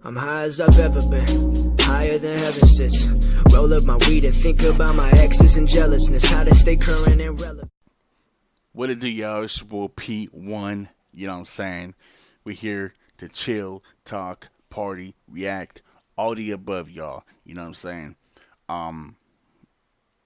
I'm high as I've ever been, higher than heaven sits. Roll up my weed and think about my exes and jealousness. How to stay current and relevant. What it do, y'all? It's your boy P1. You know what I'm saying? We're here to chill, talk, party, react, all the above, y'all. You know what I'm saying? Um,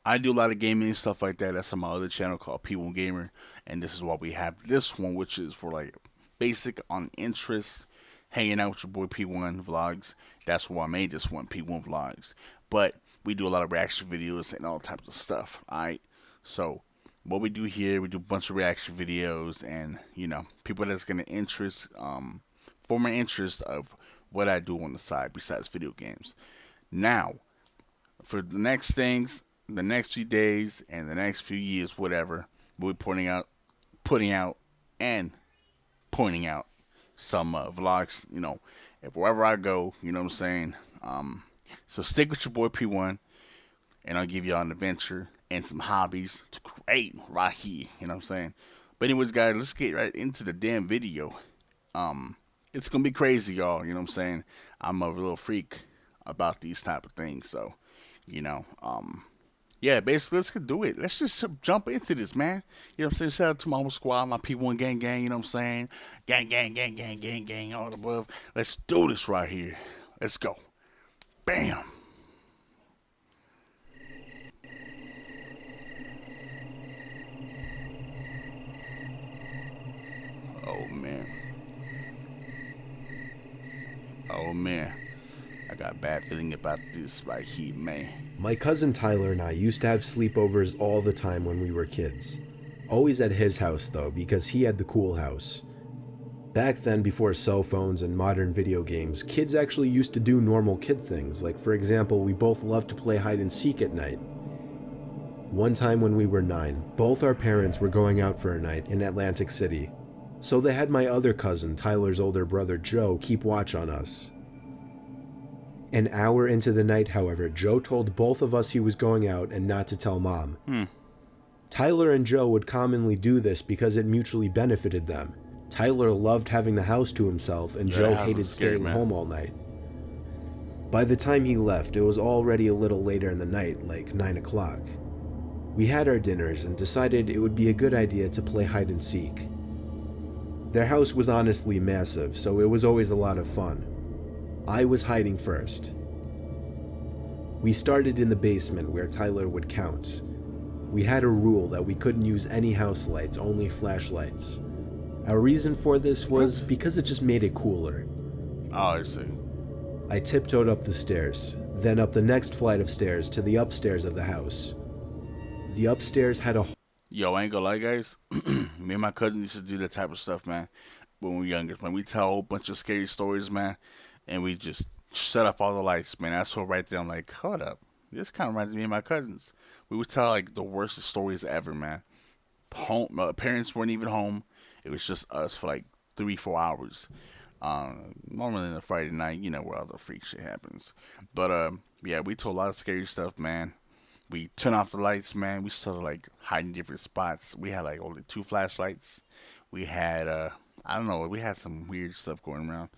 I do a lot of gaming and stuff like that. That's on my other channel called P1 Gamer, and this is why we have this one, which is for like basic on interest, hanging out with your boy P1 Vlogs. That's why I made this one, P1 Vlogs. But we do a lot of reaction videos and all types of stuff. Alright, so what we do here, we do a bunch of reaction videos, and people that's gonna for my interest of what I do on the side besides video games. Now, for the next things, the next few days and the next few years, whatever, we'll be putting out and pointing out some vlogs, if wherever I go, you know what I'm saying? So stick with your boy P1, and I'll give y'all an adventure and some hobbies to create right here, you know what I'm saying? But anyways, guys, let's get right into the damn video. It's gonna be crazy, y'all, you know what I'm saying? I'm a little freak about these type of things, so, yeah, basically, let's do it. Let's just jump into this, man. You know what I'm saying? Shout out to my whole squad, my P1 gang, you know what I'm saying? Gang, all above. Let's do this right here. Let's go. Bam. Oh, man. Oh, man. I got a bad feeling about this right here, man. My cousin Tyler and I used to have sleepovers all the time when we were kids. Always at his house though, because he had the cool house. Back then, before cell phones and modern video games, kids actually used to do normal kid things. Like, for example, we both loved to play hide and seek at night. One time when we were 9, both our parents were going out for a night in Atlantic City. So they had my other cousin, Tyler's older brother Joe, keep watch on us. An hour into the night, however, Joe told both of us he was going out and not to tell Mom. Tyler and Joe would commonly do this because it mutually benefited them. Tyler loved having the house to himself, and Joe hated staying home all night. By the time he left, it was already a little later in the night, like 9 o'clock. We had our dinners and decided it would be a good idea to play hide and seek. Their house was honestly massive, so it was always a lot of fun. I was hiding first. We started in the basement where Tyler would count. We had a rule that we couldn't use any house lights, only flashlights. Our reason for this was because it just made it cooler. Oh, I see. I tiptoed up the stairs, then up the next flight of stairs to the upstairs of the house. The upstairs had a... Yo, I ain't gonna lie, guys. Me and my cousin used to do that type of stuff, man, when we were younger. When we tell a whole bunch of scary stories, man, and we just shut off all the lights, man. That's what right there. I'm like, hold up. This kind of reminds me of my cousins. We would tell like the worst stories ever, man. My parents weren't even home. It was just us for like 3-4 hours. Normally on a Friday night, where all the freak shit happens. But yeah, we told a lot of scary stuff, man. We turned off the lights, man. We started like hiding different spots. We had like only 2 flashlights. We had I don't know, we had some weird stuff going around.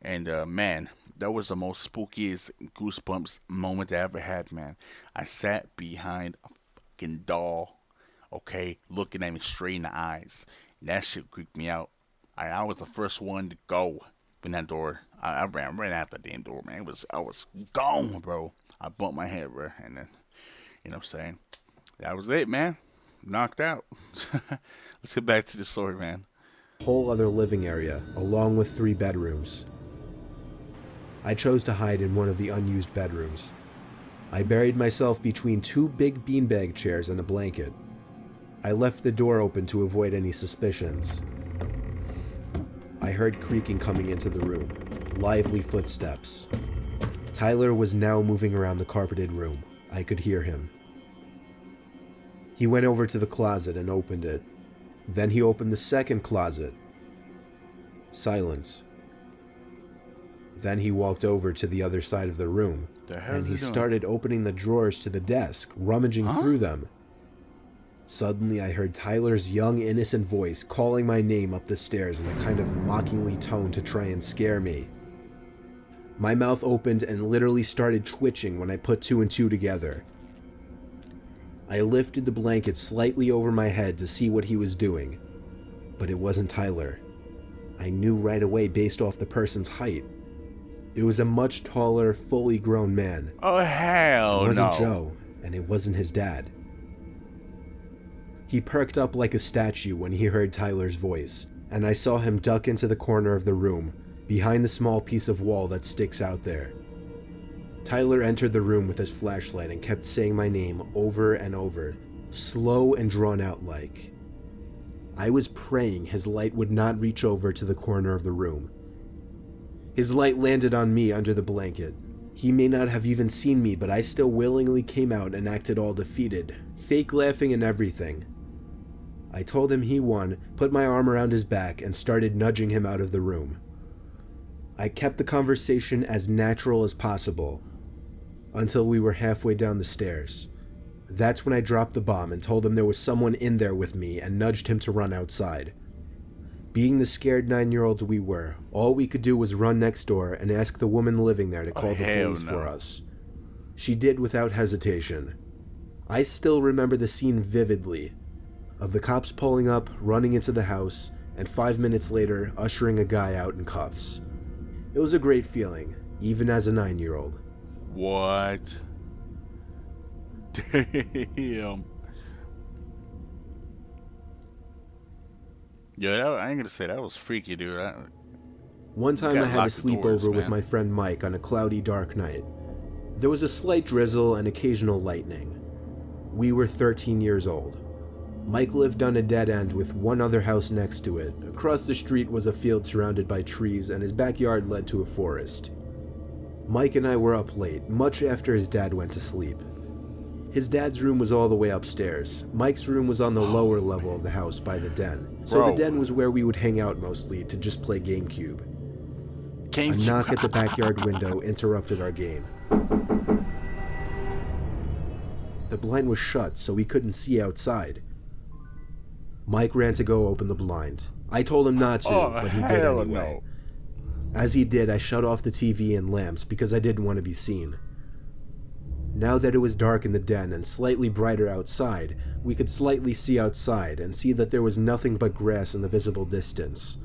And man, that was the most spookiest goosebumps moment I ever had, man. I sat behind a fucking doll, okay, looking at me straight in the eyes. That shit creeped me out. I was the first one to go in that door. I ran out the damn door, man. I was gone, bro. I bumped my head, bro, and then, you know what I'm saying? That was it, man. Knocked out. Let's get back to the story, man. Whole other living area, along with 3 bedrooms. I chose to hide in one of the unused bedrooms. I buried myself between 2 big beanbag chairs and a blanket. I left the door open to avoid any suspicions. I heard creaking coming into the room, lively footsteps. Tyler was now moving around the carpeted room. I could hear him. He went over to the closet and opened it. Then he opened the second closet. Silence. Then he walked over to the other side of the room, and he started opening the drawers to the desk, rummaging through them. Suddenly I heard Tyler's young, innocent voice calling my name up the stairs in a kind of mockingly tone to try and scare me. My mouth opened and literally started twitching when I put 2 and 2 together. I lifted the blanket slightly over my head to see what he was doing, but it wasn't Tyler. I knew right away based off the person's height. It was a much taller, fully grown man. Oh, hell no. It wasn't Joe, and it wasn't his dad. He perked up like a statue when he heard Tyler's voice, and I saw him duck into the corner of the room, behind the small piece of wall that sticks out there. Tyler entered the room with his flashlight and kept saying my name over and over, slow and drawn out like. I was praying his light would not reach over to the corner of the room. His light landed on me under the blanket. He may not have even seen me, but I still willingly came out and acted all defeated, fake laughing and everything. I told him he won, put my arm around his back, and started nudging him out of the room. I kept the conversation as natural as possible, until we were halfway down the stairs. That's when I dropped the bomb and told him there was someone in there with me and nudged him to run outside. Being the scared 9-year-olds we were, all we could do was run next door and ask the woman living there to call the police for us. She did without hesitation. I still remember the scene vividly, of the cops pulling up, running into the house, and 5 minutes later ushering a guy out in cuffs. It was a great feeling, even as a 9-year-old. What? Damn. Yeah, I ain't gonna say that was freaky, dude. One time I had a sleepover doors, with my friend Mike on a cloudy, dark night. There was a slight drizzle and occasional lightning. We were 13 years old. Mike lived on a dead end with one other house next to it. Across the street was a field surrounded by trees, and his backyard led to a forest. Mike and I were up late, much after his dad went to sleep. His dad's room was all the way upstairs. Mike's room was on the lower level of the house by the den. So the den was where we would hang out mostly to just play GameCube. A knock at the backyard window interrupted our game. The blind was shut, so we couldn't see outside. Mike ran to go open the blind. I told him not to, but he did anyway. No. As he did, I shut off the TV and lamps because I didn't want to be seen. Now that it was dark in the den and slightly brighter outside, we could slightly see outside and see that there was nothing but grass in the visible distance.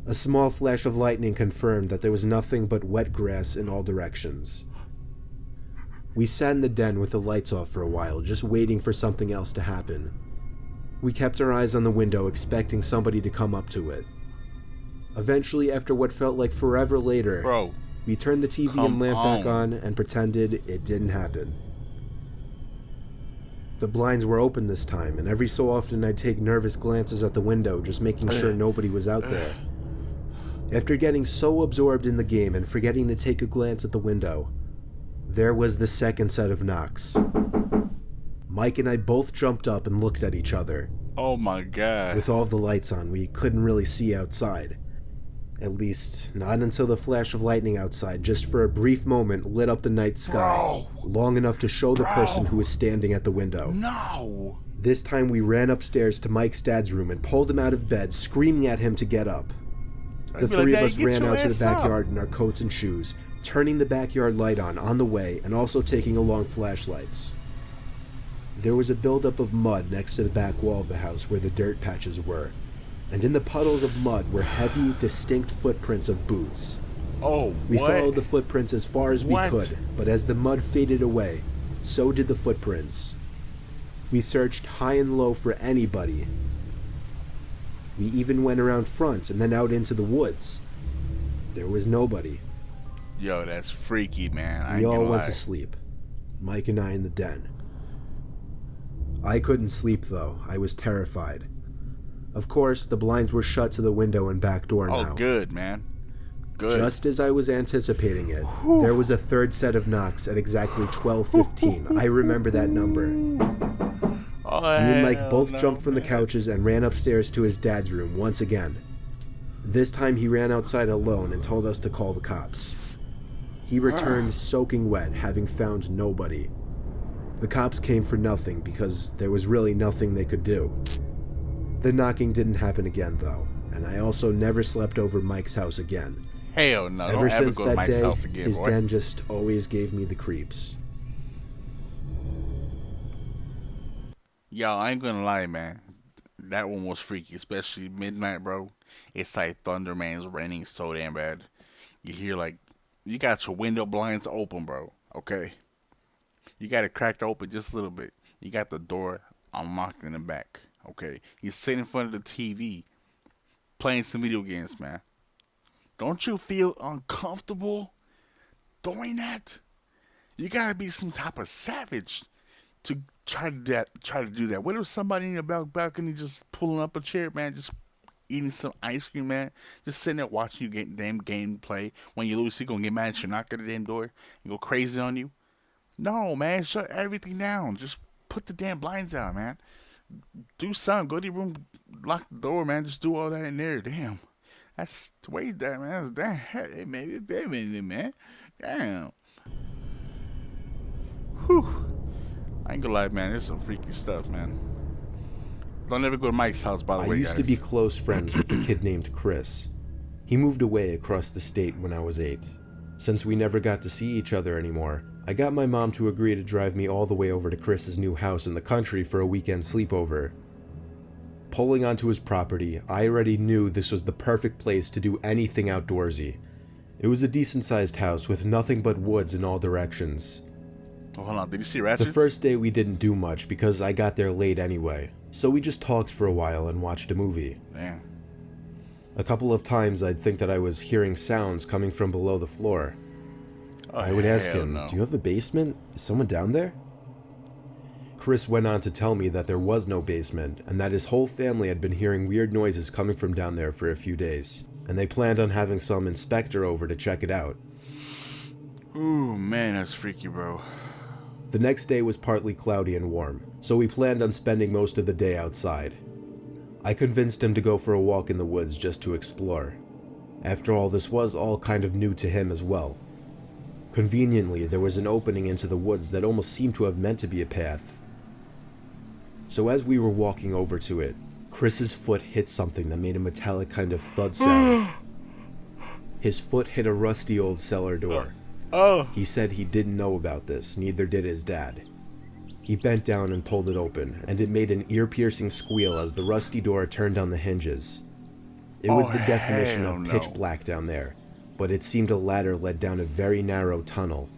A small flash of lightning confirmed that there was nothing but wet grass in all directions. We sat in the den with the lights off for a while, just waiting for something else to happen. We kept our eyes on the window, expecting somebody to come up to it. Eventually, after what felt like forever later, we turned the TV and lamp back on and pretended it didn't happen. The blinds were open this time, and every so often I'd take nervous glances at the window, just making sure nobody was out there. After getting so absorbed in the game and forgetting to take a glance at the window, there was the second set of knocks. Mike and I both jumped up and looked at each other. Oh my god. With all the lights on, we couldn't really see outside. At least, not until the flash of lightning outside, just for a brief moment, lit up the night sky, long enough to show the person who was standing at the window. No! This time we ran upstairs to Mike's dad's room and pulled him out of bed, screaming at him to get up. The three of us ran out to the backyard in our coats and shoes, turning the backyard light on the way, and also taking along flashlights. There was a buildup of mud next to the back wall of the house where the dirt patches were, and in the puddles of mud were heavy, distinct footprints of boots. We followed the footprints as far as we could, but as the mud faded away, so did the footprints. We searched high and low for anybody. We even went around front and then out into the woods. There was nobody. Yo, that's freaky, man. We all went to sleep, Mike and I in the den. I couldn't sleep though. I was terrified. Of course, the blinds were shut to the window and back door now. Oh, good, man. Good. Just as I was anticipating it, there was a third set of knocks at exactly 12:15. I remember that number. Me and Mike both jumped from the couches and ran upstairs to his dad's room once again. This time he ran outside alone and told us to call the cops. He returned soaking wet, having found nobody. The cops came for nothing because there was really nothing they could do. The knocking didn't happen again though, and I also never slept over Mike's house again. Hell no. Ever Don't ever since go to that Mike's day, house again, his boy. den just always gave me the creeps. Yo, I ain't gonna lie, man. That one was freaky, especially midnight, bro. It's like thunder, man. It's raining so damn bad. You hear like, you got your window blinds open, bro. Okay, you got it cracked open just a little bit. You got the door unlocked in the back. Okay, you sit in front of the TV playing some video games, man. Don't you feel uncomfortable doing that? You gotta be some type of savage to try to do that. What if somebody in your balcony just pulling up a chair, man, just eating some ice cream, man, just sitting there watching you get damn game play. When you lose, he gonna get mad at you, knock at the damn door, and go crazy on you. No, man, shut everything down. Just put the damn blinds out, man. Do something. Go to your room, lock the door, man. Just do all that in there. Damn, that's way that, man. That's damn, hey, man, it's damn in there, man. Damn. Whew. I ain't gonna lie, man. There's some freaky stuff, man. Don't ever go to Mike's house, by the I way, used guys. to be close friends with a kid named Chris. He moved away across the state when I was 8. Since we never got to see each other anymore, I got my mom to agree to drive me all the way over to Chris's new house in the country for a weekend sleepover. Pulling onto his property, I already knew this was the perfect place to do anything outdoorsy. It was a decent-sized house with nothing but woods in all directions. Oh, hold on. Did you see ratchets? The first day we didn't do much because I got there late anyway, so we just talked for a while and watched a movie. Damn. A couple of times I'd think that I was hearing sounds coming from below the floor. Oh, I would ask hell him, no. "Do you have a basement? Is someone down there?" Chris went on to tell me that there was no basement, and that his whole family had been hearing weird noises coming from down there for a few days, and they planned on having some inspector over to check it out. Ooh, man, that's freaky, bro. The next day was partly cloudy and warm, so we planned on spending most of the day outside. I convinced him to go for a walk in the woods just to explore. After all, this was all kind of new to him as well. Conveniently, there was an opening into the woods that almost seemed to have meant to be a path. So as we were walking over to it, Chris's foot hit something that made a metallic kind of thud sound. His foot hit a rusty old cellar door. Oh. He said he didn't know about this, neither did his dad. He bent down and pulled it open, and it made an ear-piercing squeal as the rusty door turned on the hinges. It was the definition hell of no. pitch black down there, but it seemed a ladder led down a very narrow tunnel.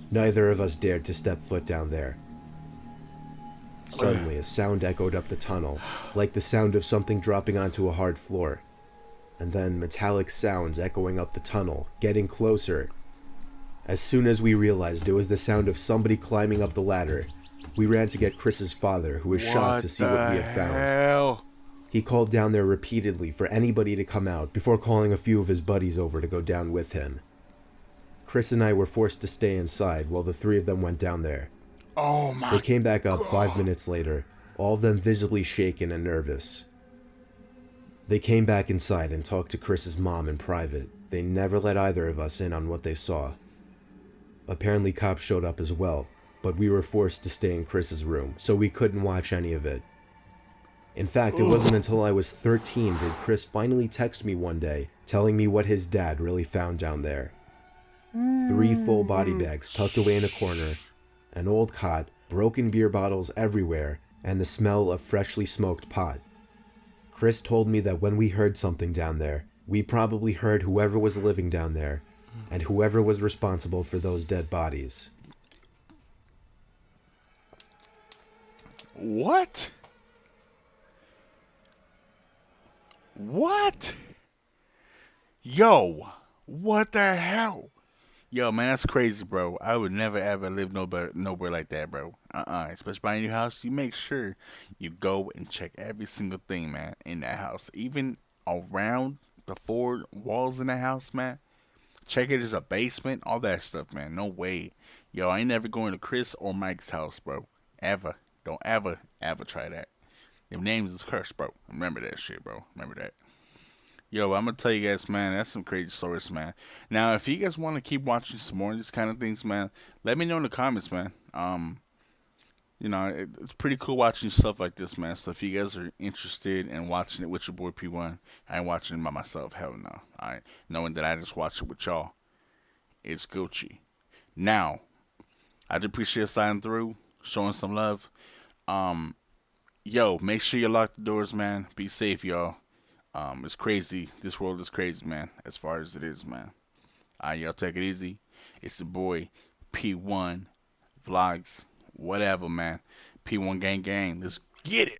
Neither of us dared to step foot down there. Suddenly, a sound echoed up the tunnel, like the sound of something dropping onto a hard floor. And then metallic sounds echoing up the tunnel, getting closer. As soon as we realized it was the sound of somebody climbing up the ladder, we ran to get Chris's father, who was shocked to see what we had found. Hell? He called down there repeatedly for anybody to come out before calling a few of his buddies over to go down with him. Chris and I were forced to stay inside while the three of them went down there. Oh my They came back up 5 minutes later, all of them visibly shaken and nervous. They came back inside and talked to Chris's mom in private. They never let either of us in on what they saw. Apparently cops showed up as well, but we were forced to stay in Chris's room, so we couldn't watch any of it. In fact, it wasn't until I was 13 did Chris finally text me one day, telling me what his dad really found down there. 3 full body bags tucked away in a corner, an old cot, broken beer bottles everywhere, and the smell of freshly smoked pot. Chris told me that when we heard something down there, we probably heard whoever was living down there, and whoever was responsible for those dead bodies. What? What? Yo, what the hell? Yo, man, that's crazy, bro. I would never ever live nowhere like that, bro. Especially buying a new house, you make sure you go and check every single thing, man, in that house. Even around the 4 walls in the house, man. Check it as a basement, all that stuff, man. No way. Yo, I ain't never going to Chris or Mike's house, bro. Ever. Don't ever try that. Them names is cursed, bro. Remember that shit, bro. Remember that. Yo, I'm gonna tell you guys, man, that's some crazy stories, man. Now, if you guys want to keep watching some more of these kind of things, man, let me know in the comments, man. it's pretty cool watching stuff like this, man. So if you guys are interested in watching it with your boy P1, I ain't watching it by myself. Hell no. Alright. Knowing that I just watch it with y'all, it's Gucci. Now, I do appreciate sliding through, showing some love. Yo, make sure you lock the doors, man. Be safe, y'all. It's crazy. This world is crazy, man, as far as it is, man. Alright, y'all take it easy. It's the boy P1 Vlogs. Whatever, man. P1 Gang Gang. Let's get it.